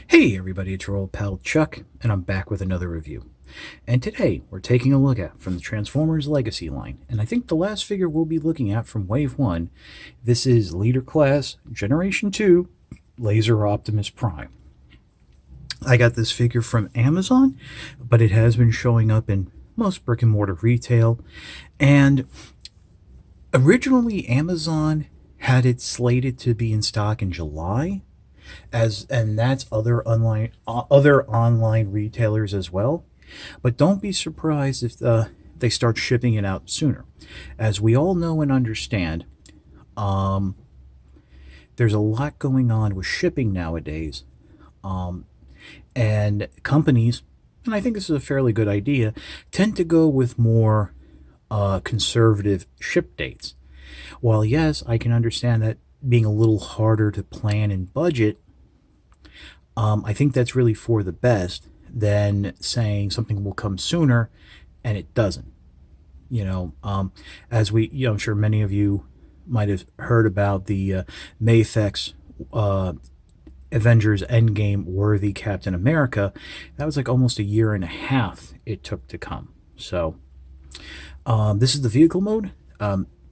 Hey everybody, it's your old pal Chuck, and I'm back with another review. And today we're taking a look at from the Transformers Legacy line, and I think the last figure we'll be looking at from Wave 1, this is Leader Class Generation 2 Laser Optimus Prime. I got this figure from Amazon, but it has been showing up in most brick and mortar retail, and originally Amazon had it slated to be in stock in July, and that's other online retailers as well. But don't be surprised if they start shipping it out sooner. As we all know and understand, there's a lot going on with shipping nowadays, and companies, and I think this is a fairly good idea, tend to go with more conservative ship dates. While yes, I can understand that being a little harder to plan and budget, I think that's really for the best than saying something will come sooner and it doesn't. I'm sure many of you might have heard about the Mayfex Avengers Endgame worthy Captain America. That was like almost a year and a half it took to come. So this is the vehicle mode.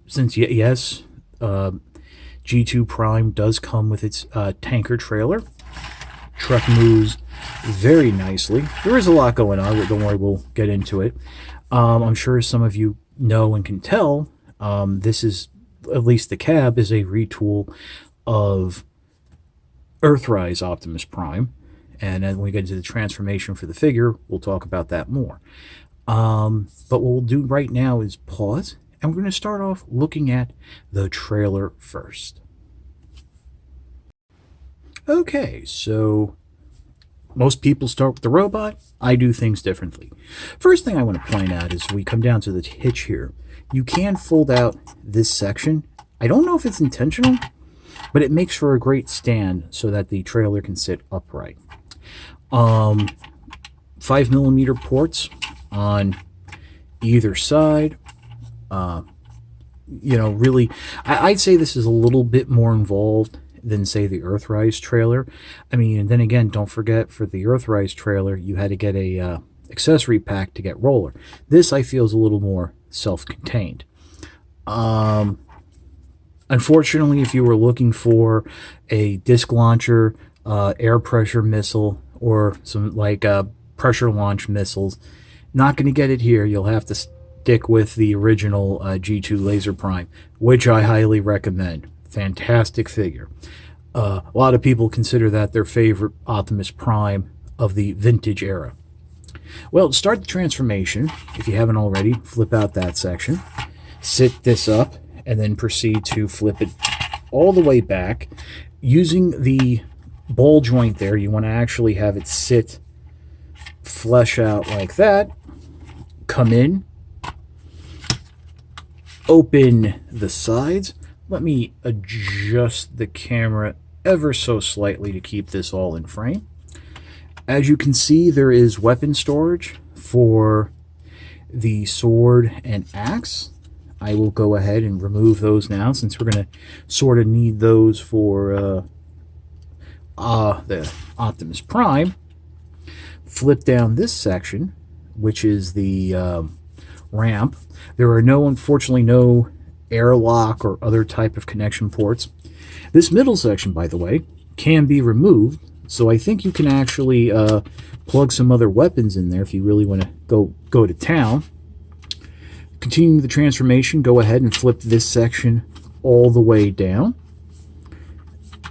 Since yes, G2 Prime does come with its tanker trailer. Truck moves very nicely. There is a lot going on, but don't worry, we'll get into it. I'm sure some of you know and can tell, this is, at least the cab, is a retool of Earthrise Optimus Prime. And then when we get into the transformation for the figure, we'll talk about that more. But what we'll do right now is pause, and we're going to start off looking at the trailer first. Okay, so most people start with the robot. I do things differently. First thing I want to point out is we come down to the hitch here. You can fold out this section. I don't know if it's intentional, but it makes for a great stand so that the trailer can sit upright. 5mm ports on either side. Really, I'd say this is a little bit more involved than, say, the Earthrise trailer. I mean, and then again, don't forget, for the Earthrise trailer, you had to get a accessory pack to get roller. This, I feel, is a little more self-contained. Unfortunately, if you were looking for a disc launcher, air pressure missile, or some pressure launch missiles, not going to get it here. You'll have to stick with the original G2 Laser Prime, which I highly recommend. Fantastic figure. A lot of people consider that their favorite Optimus Prime of the vintage era. Well, to start the transformation, if you haven't already, flip out that section, sit this up, and then proceed to flip it all the way back. Using the ball joint there, you want to actually have it sit flush out like that. Come in, open the sides. Let me adjust the camera ever so slightly to keep this all in frame. As you can see, there is weapon storage for the sword and axe. I will go ahead and remove those now, since we're going to sort of need those for the Optimus Prime. Flip down this section, which is the ramp. There are unfortunately no airlock or other type of connection ports. This middle section, by the way, can be removed, so I think you can actually plug some other weapons in there if you really want to go to town. Continuing the transformation, go ahead and flip this section all the way down.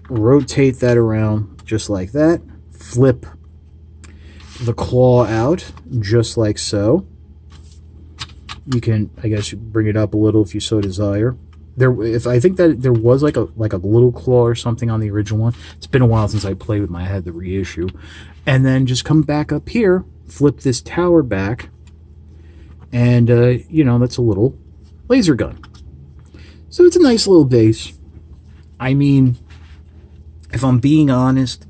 Rotate that around just like that. Flip the claw out just like so. You can, I guess, bring it up a little if you so desire. I think that there was like a little claw or something on the original one. It's been a while since I played with them. I had the reissue. And then just come back up here, flip this tower back, and that's a little laser gun. So it's a nice little base. I mean, if I'm being honest,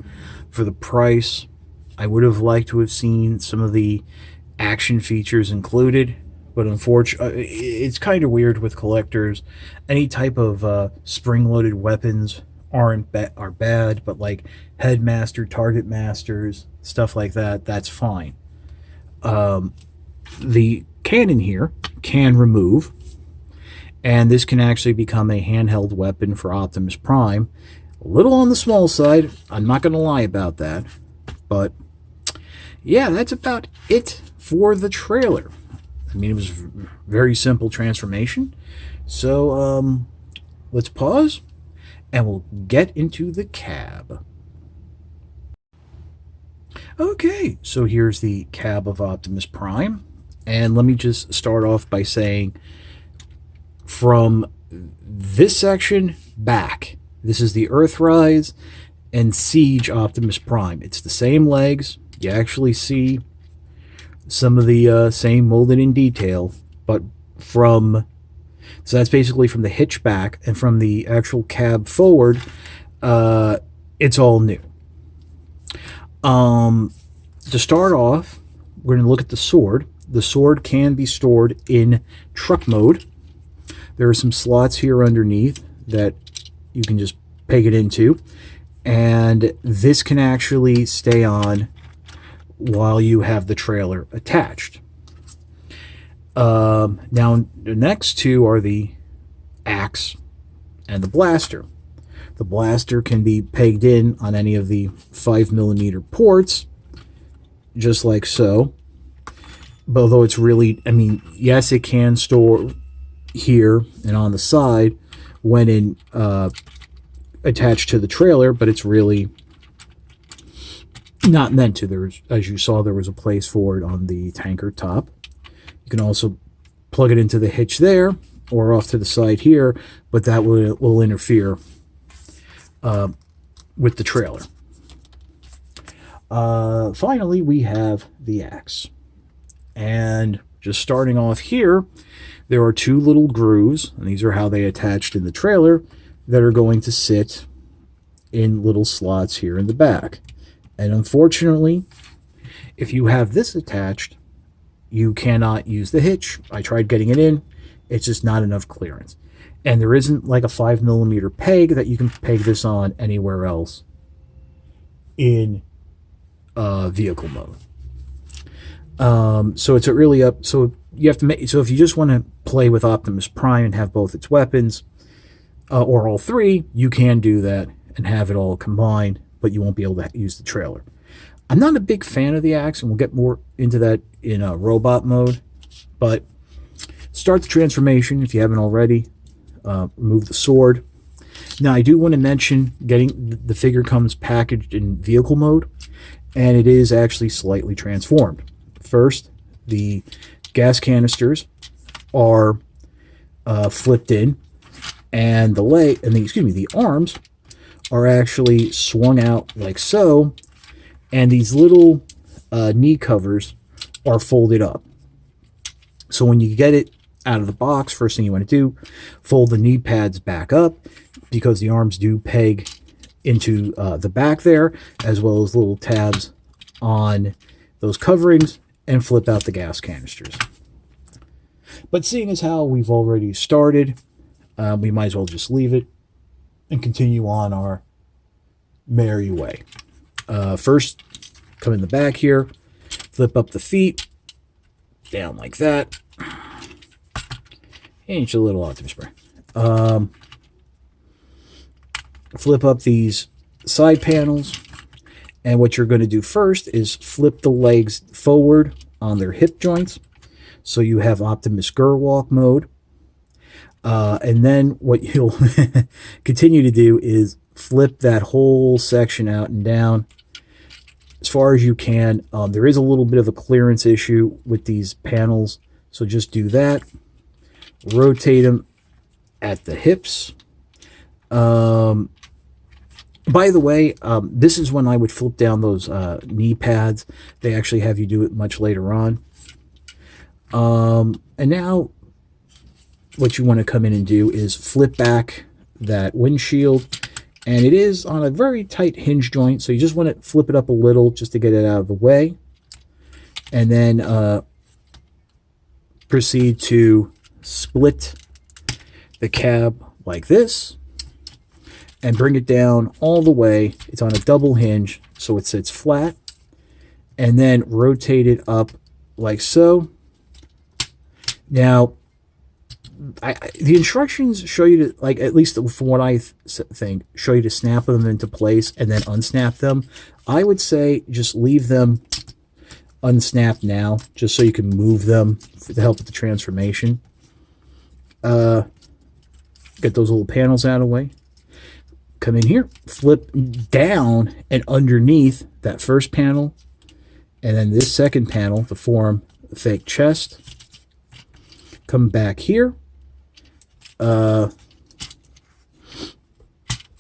for the price, I would have liked to have seen some of the action features included. But unfortunately, it's kind of weird with collectors. Any type of spring-loaded weapons are bad, but like headmaster, target masters, stuff like that, that's fine. The cannon here can remove, and this can actually become a handheld weapon for Optimus Prime. A little on the small side, I'm not going to lie about that, but yeah, that's about it for the trailer. I mean, it was a very simple transformation. So, let's pause, and we'll get into the cab. Okay, so here's the cab of Optimus Prime. And let me just start off by saying, from this section back, this is the Earthrise and Siege Optimus Prime. It's the same legs. You actually see some of the same molded in detail, but so that's basically from the hitch back, and from the actual cab forward, it's all new. To start off, we're going to look at the sword. The sword can be stored in truck mode. There are some slots here underneath that you can just peg it into, and this can actually stay on while you have the trailer attached. Now, the next two are the axe and the blaster. The blaster can be pegged in on any of the 5mm ports, just like so. But although it's really, I mean, yes, it can store here and on the side when attached to the trailer, but it's really not meant to. There's, as you saw, there was a place for it on the tanker top. You can also plug it into the hitch there or off to the side here, but that will interfere with the trailer. Finally, we have the axe. And just starting off here, there are two little grooves, and these are how they attached in the trailer, that are going to sit in little slots here in the back. And unfortunately, if you have this attached, you cannot use the hitch. I tried getting it in. It's just not enough clearance. And there isn't like a 5mm peg that you can peg this on anywhere else in vehicle mode. So it's really up. So you have to make. So if you just want to play with Optimus Prime and have both its weapons, or all three, you can do that and have it all combined, but you won't be able to use the trailer. I'm not a big fan of the axe, and we'll get more into that in robot mode. But start the transformation if you haven't already. Remove the sword. Now, I do want to mention the figure comes packaged in vehicle mode, and it is actually slightly transformed. First, the gas canisters are flipped in, and the arms are actually swung out like so, and these little knee covers are folded up. So when you get it out of the box, first thing you want to do, fold the knee pads back up, because the arms do peg into the back there, as well as little tabs on those coverings, and flip out the gas canisters. But seeing as how we've already started, we might as well just leave it and continue on our merry way. First, come in the back here, flip up the feet, down like that. Ain't your little Optimus Prime. Flip up these side panels, and what you're going to do first is flip the legs forward on their hip joints, so you have Optimus Gerwalk mode. And then what you'll continue to do is flip that whole section out and down as far as you can. There is a little bit of a clearance issue with these panels, so just do that. Rotate them at the hips. By the way, this is when I would flip down those knee pads. They actually have you do it much later on. And now what you want to come in and do is flip back that windshield. And it is on a very tight hinge joint, so you just want to flip it up a little just to get it out of the way. And then proceed to split the cab like this. and bring it down all the way. It's on a double hinge, so it sits flat. And then rotate it up like so. Now, the instructions show you to, like, at least from what I think, show you to snap them into place and then unsnap them. I would say just leave them unsnapped now, just so you can move them to help with the transformation. Get those little panels out of the way. Come in here, flip down and underneath that first panel, and then this second panel to form a fake chest. Come back here. Let's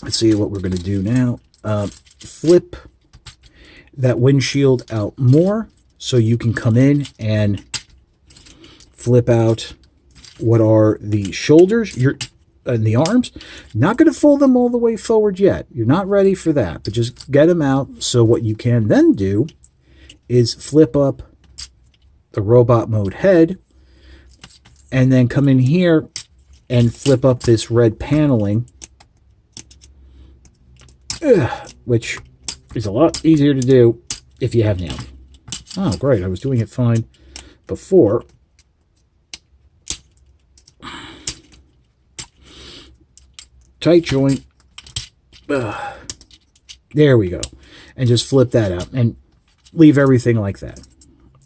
see what we're going to do now. Flip that windshield out more so you can come in and flip out what are the shoulders and the arms. Not going to fold them all the way forward yet. You're not ready for that, but just get them out. So what you can then do is flip up the robot mode head and then come in here and flip up this red paneling, which is a lot easier to do if you have nail. Oh, great. I was doing it fine before. Tight joint. There we go. And just flip that out and leave everything like that.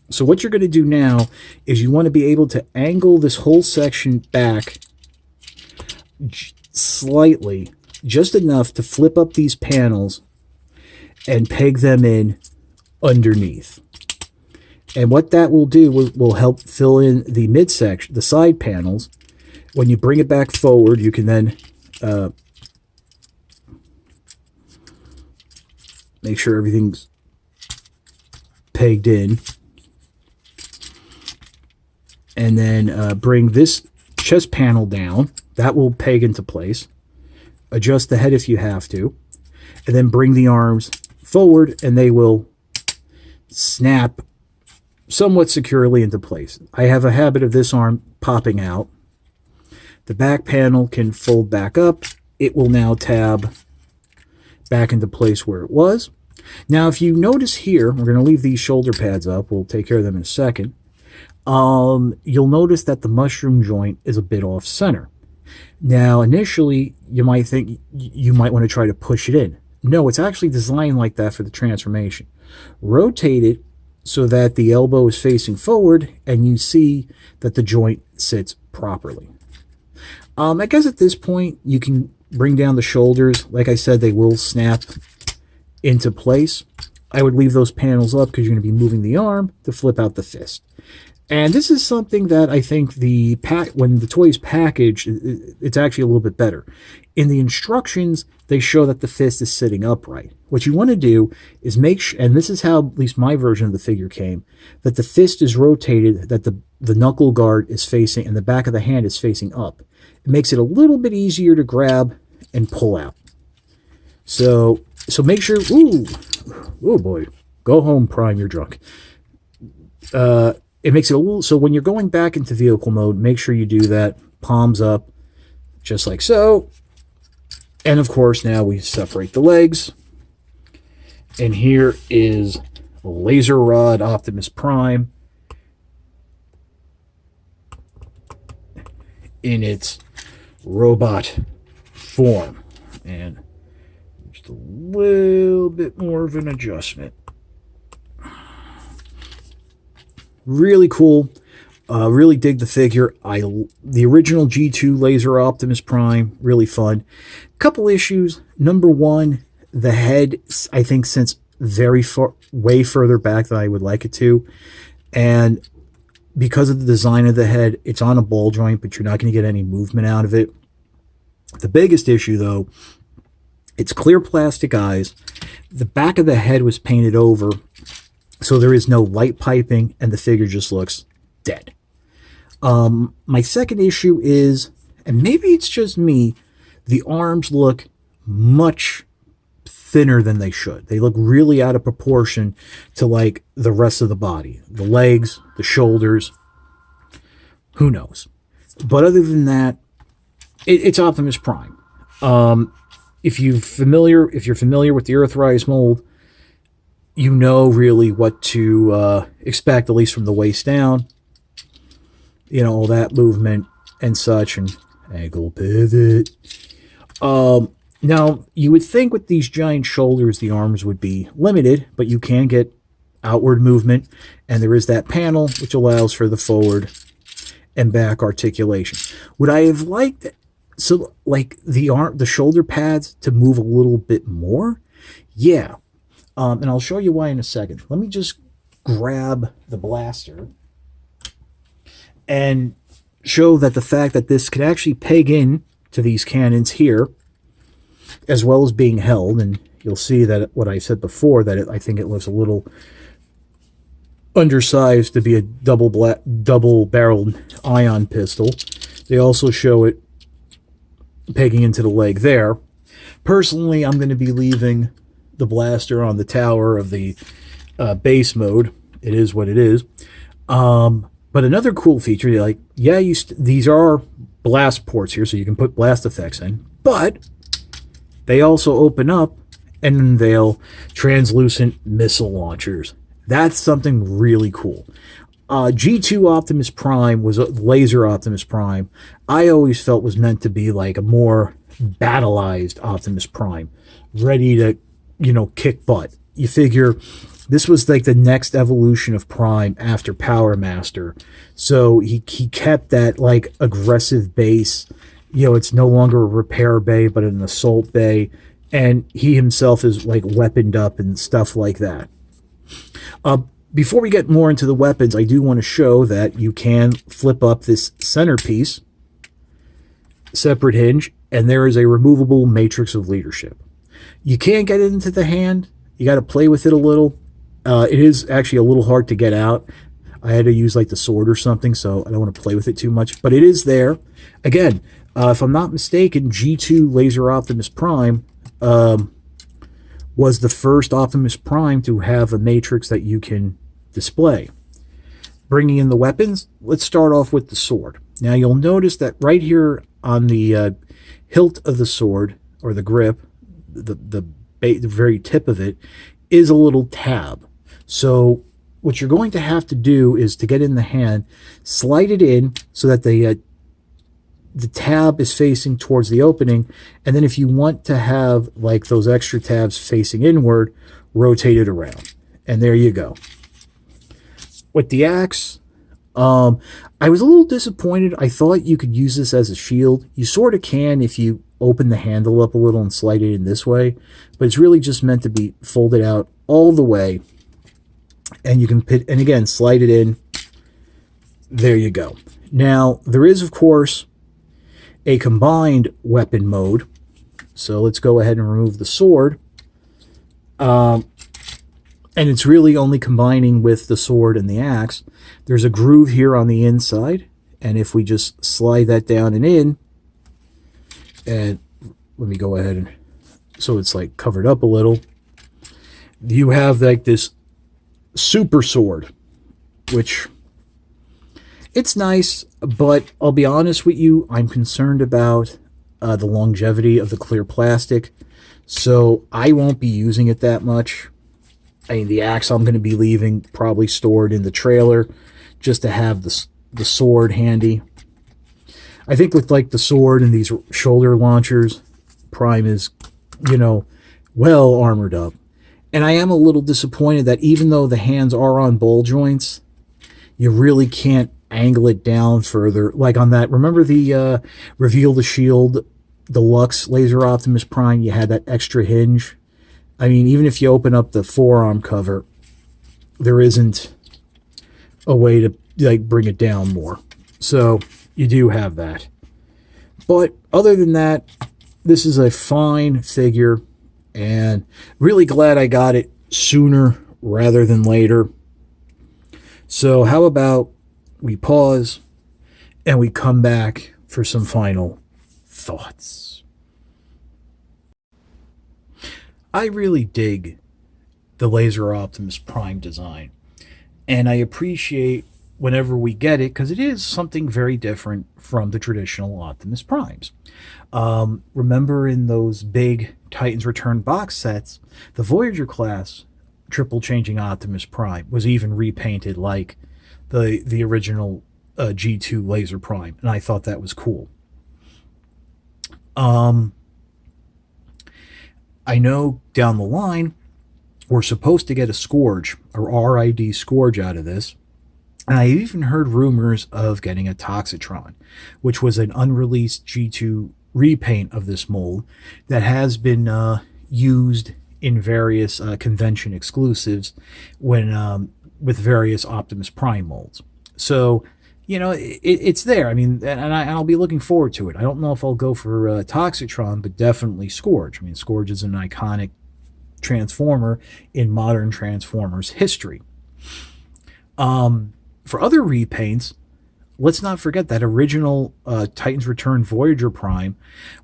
So what you're going to do now is you want to be able to angle this whole section back slightly, just enough to flip up these panels and peg them in underneath. And what that will do will help fill in the midsection, the side panels. When you bring it back forward, you can then make sure everything's pegged in. And then bring this chest panel down. That will peg into place. Adjust the head if you have to. And then bring the arms forward and they will snap somewhat securely into place. I have a habit of this arm popping out. The back panel can fold back up. It will now tab back into place where it was. Now, if you notice here, we're going to leave these shoulder pads up. We'll take care of them in a second. You'll notice that the mushroom joint is a bit off center. Now, initially, you might think you might want to try to push it in. No, it's actually designed like that for the transformation. Rotate it so that the elbow is facing forward and you see that the joint sits properly. I guess at this point, you can bring down the shoulders. Like I said, they will snap into place. I would leave those panels up because you're going to be moving the arm to flip out the fist. And this is something that I think when the toy is packaged, it's actually a little bit better. In the instructions, they show that the fist is sitting upright. What you want to do is make sure, and this is how at least my version of the figure came, that the fist is rotated, that the knuckle guard is facing, and the back of the hand is facing up. It makes it a little bit easier to grab and pull out. So make sure, oh boy, go home, Prime, you're drunk. It makes it a little, so when you're going back into vehicle mode, make sure you do that, palms up, just like so. And of course, now we separate the legs. And here is Laser Rod Optimus Prime in its robot form. And just a little bit more of an adjustment. Really cool. Really dig the figure. The original G2 Laser Optimus Prime, really fun. Couple issues. Number one, the head, I think, sits very far, way further back than I would like it to. And because of the design of the head, it's on a ball joint, but you're not going to get any movement out of it. The biggest issue, though, it's clear plastic eyes. The back of the head was painted over, so there is no light piping, and the figure just looks dead. My second issue is, and maybe it's just me, the arms look much thinner than they should. They look really out of proportion to like the rest of the body. The legs, the shoulders, who knows. But other than that, it's Optimus Prime. if you're familiar with the Earthrise mold, you know really what to expect, at least from the waist down. You know, all that movement and such, and angle pivot. Now, you would think with these giant shoulders, the arms would be limited, but you can get outward movement, and there is that panel which allows for the forward and back articulation. Would I have liked the shoulder pads to move a little bit more? Yeah, and I'll show you why in a second. Let me just grab the blaster and show that the fact that this could actually peg in to these cannons here, as well as being held, and you'll see that what I said before, that I think it looks a little undersized to be a double-barreled ion pistol. They also show it pegging into the leg there. Personally, I'm going to be leaving the blaster on the tower of the base mode. It is what it is. But another cool feature, these are blast ports here, so you can put blast effects in, but they also open up and unveil translucent missile launchers. That's something really cool. G2 Optimus Prime was a laser Optimus Prime. I always felt was meant to be like a more battleized Optimus Prime, ready to, kick butt. You figure this was like the next evolution of Prime after Power Master. So he kept that like aggressive base. It's no longer a repair bay, but an assault bay. And he himself is like weaponed up and stuff like that. Before we get more into the weapons, I do want to show that you can flip up this centerpiece, separate hinge, and there is a removable matrix of leadership. You can't get it into the hand. You got to play with it a little. It is actually a little hard to get out. I had to use like the sword or something, so I don't want to play with it too much. But it is there. Again, if I'm not mistaken, G2 Laser Optimus Prime was the first Optimus Prime to have a matrix that you can display. Bringing in the weapons, let's start off with the sword. Now you'll notice that right here on the hilt of the sword, or the grip, the very tip of it, is a little tab. So what you're going to have to do is, to get in the hand, slide it in so that the tab is facing towards the opening, and then if you want to have like those extra tabs facing inward, rotate it around, and there you go. With the axe, I was a little disappointed. I thought you could use this as a shield. You sort of can if you open the handle up a little and slide it in this way, but it's really just meant to be folded out all the way, and you can and again, slide it in. There you go. Now, there is, of course, a combined weapon mode. So let's go ahead and remove the sword. And it's really only combining with the sword and the axe. There's a groove here on the inside, and if we just slide that down and in, and let me go ahead and, so it's like covered up a little, you have like this super sword, which, it's nice, but I'll be honest with you, I'm concerned about the longevity of the clear plastic, so I won't be using it that much. I mean, the axe I'm going to be leaving probably stored in the trailer just to have the sword handy. I think with like the sword and these shoulder launchers, Prime is, well armored up. And I am a little disappointed that even though the hands are on ball joints, you really can't angle it down further. Like on that, remember the Reveal the Shield Deluxe Laser Optimus Prime? You had that extra hinge. I mean, even if you open up the forearm cover, there isn't a way to like bring it down more. So you do have that. But other than that, this is a fine figure, and really glad I got it sooner rather than later. So how about we pause and we come back for some final thoughts. I really dig the Laser Optimus Prime design, and I appreciate whenever we get it, because it is something very different from the traditional Optimus Primes. Remember in those big Titans Return box sets, the Voyager class triple changing Optimus Prime was even repainted like the original G2 Laser Prime, and I thought that was cool. I know down the line we're supposed to get a Scourge or RID Scourge out of this. And I even heard rumors of getting a Toxitron, which was an unreleased G2 repaint of this mold that has been used in various convention exclusives when with various Optimus Prime molds. So, it's there. I mean, and I'll be looking forward to it. I don't know if I'll go for Toxitron, but definitely Scourge. I mean, Scourge is an iconic Transformer in modern Transformers history. For other repaints, let's not forget that original Titans Return Voyager Prime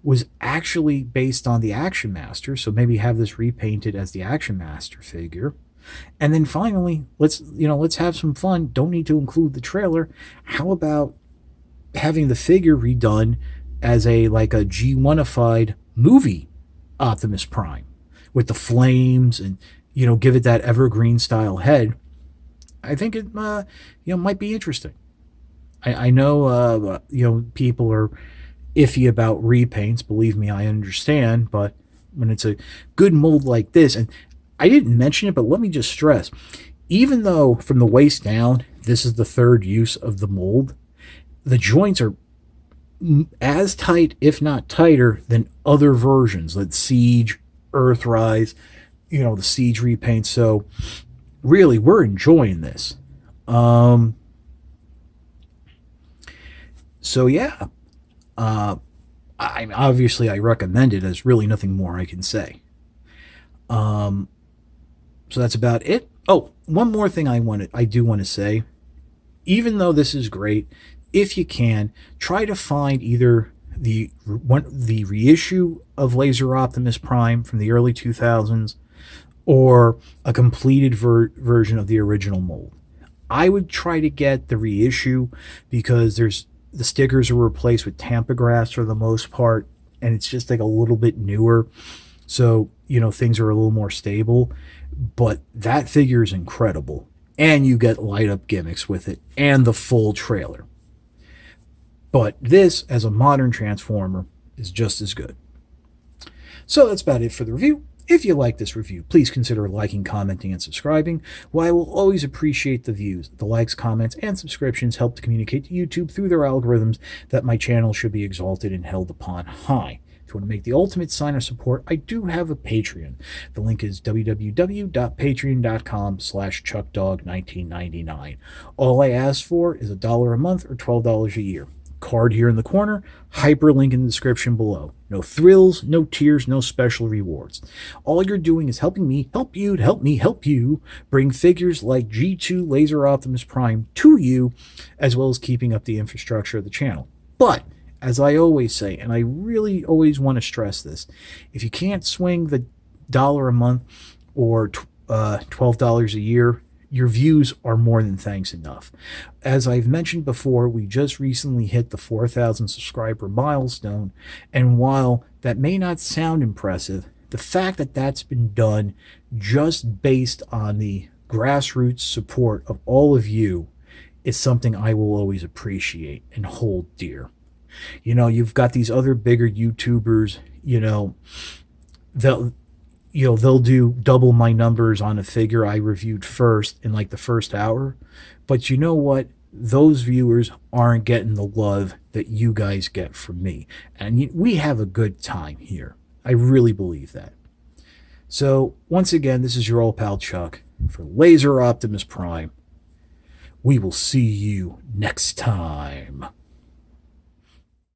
was actually based on the Action Master, so maybe have this repainted as the Action Master figure. And then finally, let's have some fun. Don't need to include the trailer. How about having the figure redone as a G1ified movie Optimus Prime with the flames and give it that evergreen style head? I think it might be interesting. I know people are iffy about repaints. Believe me, I understand. But when it's a good mold like this, and I didn't mention it, but let me just stress, even though from the waist down, this is the third use of the mold, the joints are as tight, if not tighter, than other versions, like Siege, Earthrise, the Siege repaint. So really, we're enjoying this. So yeah, obviously I recommend it. There's really nothing more I can say. So that's about it. Oh, one more thing I do want to say. Even though this is great, if you can, try to find either the reissue of Laser Optimus Prime from the early 2000s or a completed version of the original mold. I would try to get the reissue because the stickers are replaced with tampograph for the most part, and it's just like a little bit newer. So, things are a little more stable. But that figure is incredible. And you get light up gimmicks with it and the full trailer. But this, as a modern Transformer, is just as good. So that's about it for the review. If you like this review, please consider liking, commenting, and subscribing. While I will always appreciate the views, the likes, comments, and subscriptions help to communicate to YouTube through their algorithms that my channel should be exalted and held upon high. If you want to make the ultimate sign of support, I do have a Patreon. The link is www.patreon.com/chuckdog1999. All I ask for is $1 a month or $12 a year. Card here in the corner, hyperlink in the description below. No thrills, no tears, no special rewards. All you're doing is helping me help you to help me help you bring figures like G2 Laser Optimus Prime to you, as well as keeping up the infrastructure of the channel. But as I always say, and I really always want to stress this, if you can't swing the $1 a month or $12 a year, your views are more than thanks enough. As I've mentioned before, we just recently hit the 4,000 subscriber milestone, and while that may not sound impressive, the fact that that's been done just based on the grassroots support of all of you is something I will always appreciate and hold dear. You've got these other bigger YouTubers, they'll do double my numbers on a figure I reviewed first in like the first hour. But you know what? Those viewers aren't getting the love that you guys get from me. And we have a good time here. I really believe that. So once again, this is your old pal Chuck for Laser Optimus Prime. We will see you next time.